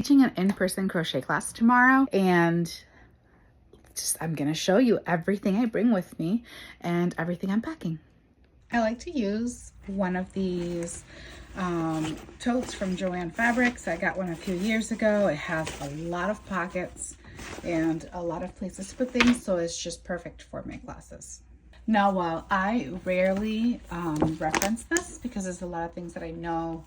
Teaching an in-person crochet class tomorrow, and I'm gonna show you everything I bring with me and everything I'm packing. I like to use one of these totes from Joann Fabrics. I got one a few years ago. It has a lot of pockets and a lot of places to put things, so it's just perfect for my classes. Now, while I rarely reference this because there's a lot of things that I know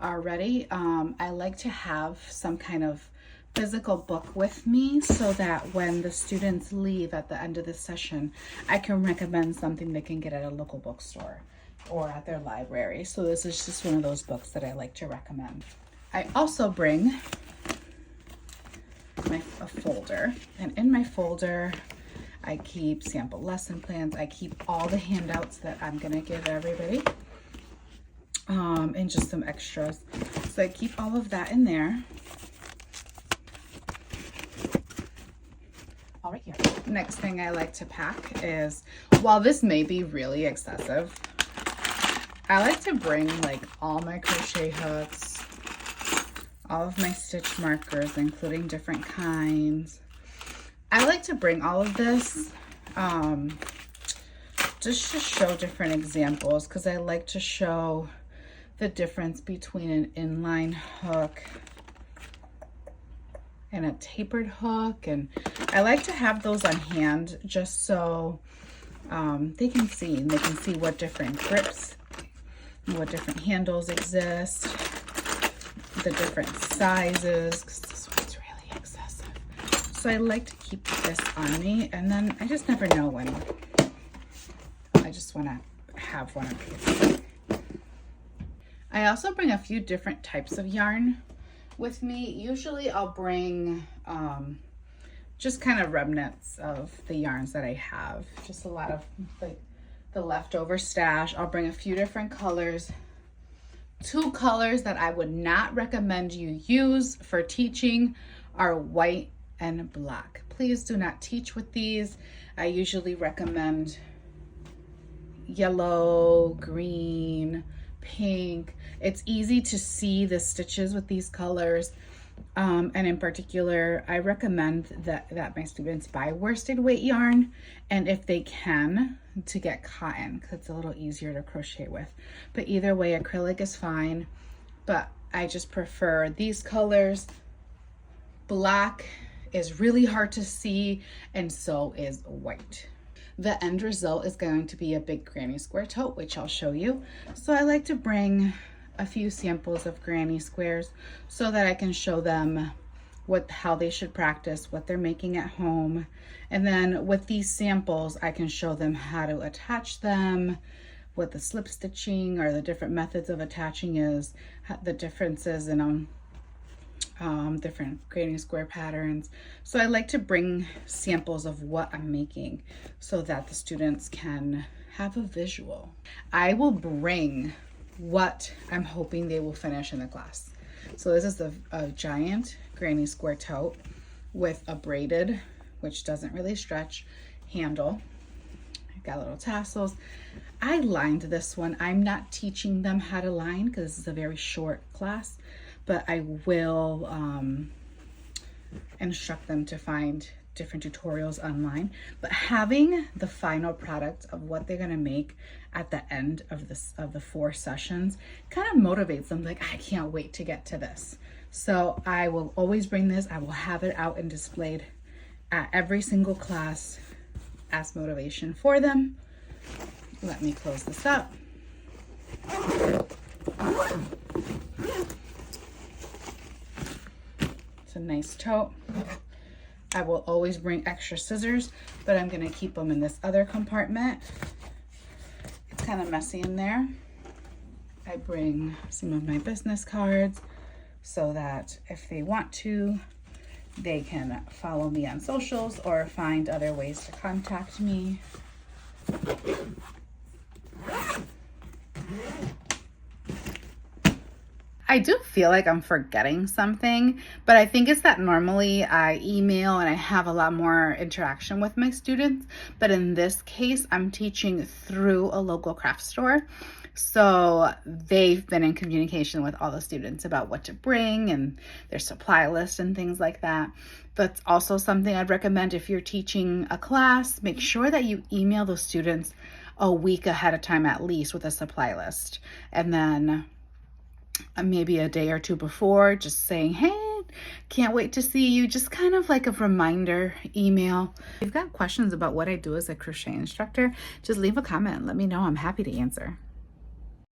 already, I like to have some kind of physical book with me so that when the students leave at the end of the session, I can recommend something they can get at a local bookstore or at their library. So this is just one of those books that I like to recommend. I also bring a folder, and in my folder I keep sample lesson plans. I keep all the handouts that I'm gonna give everybody, and just some extras. So I keep all of that in there. All right here. Next thing I like to pack is, while this may be really excessive, I like to bring like all my crochet hooks, all of my stitch markers, including different kinds. I like to bring all of this just to show different examples, because I like to show the difference between an inline hook and a tapered hook, and I like to have those on hand just so they can see what different grips, what different handles exist, the different sizes, because this one's really excessive. So I like to keep this on me, and then I just never know when I just want to have one of these. I also bring a few different types of yarn with me. Usually I'll bring just kind of remnants of the yarns that I have, just a lot of like the leftover stash. I'll bring a few different colors. Two colors that I would not recommend you use for teaching are white and black. Please do not teach with these. I usually recommend yellow, green, pink. It's easy to see the stitches with these colors, and in particular I recommend that my students buy worsted weight yarn, and if they can, to get cotton, because it's a little easier to crochet with. But either way, acrylic is fine, but I just prefer these colors. Black is really hard to see, and so is white. The end result is going to be a big granny square tote, which I'll show you. So I like to bring a few samples of granny squares so that I can show them how they should practice, what they're making at home. And then with these samples, I can show them how to attach them, what the slip stitching or the different methods of attaching is, the differences in different granny square patterns. So I like to bring samples of what I'm making so that the students can have a visual. I will bring what I'm hoping they will finish in the class. So this is a giant granny square tote with a braided, which doesn't really stretch, handle. I've got little tassels. I lined this one. I'm not teaching them how to line because this is a very short class, but I will instruct them to find different tutorials online. But having the final product of what they're gonna make at the end of the 4 sessions kind of motivates them, like, I can't wait to get to this. So I will always bring this. I will have it out and displayed at every single class as motivation for them. Let me close this up. It's a nice tote. I will always bring extra scissors, but I'm gonna keep them in this other compartment. It's kind of messy in there. I bring some of my business cards so that if they want to, they can follow me on socials or find other ways to contact me. I do feel like I'm forgetting something, but I think it's that normally I email and I have a lot more interaction with my students. But in this case, I'm teaching through a local craft store. So they've been in communication with all the students about what to bring and their supply list and things like that. That's also something I'd recommend if you're teaching a class. Make sure that you email those students a week ahead of time at least with a supply list. And then maybe a day or two before, just saying, hey, can't wait to see you. Just kind of like a reminder email. If you've got questions about what I do as a crochet instructor, just leave a comment and let me know. I'm happy to answer.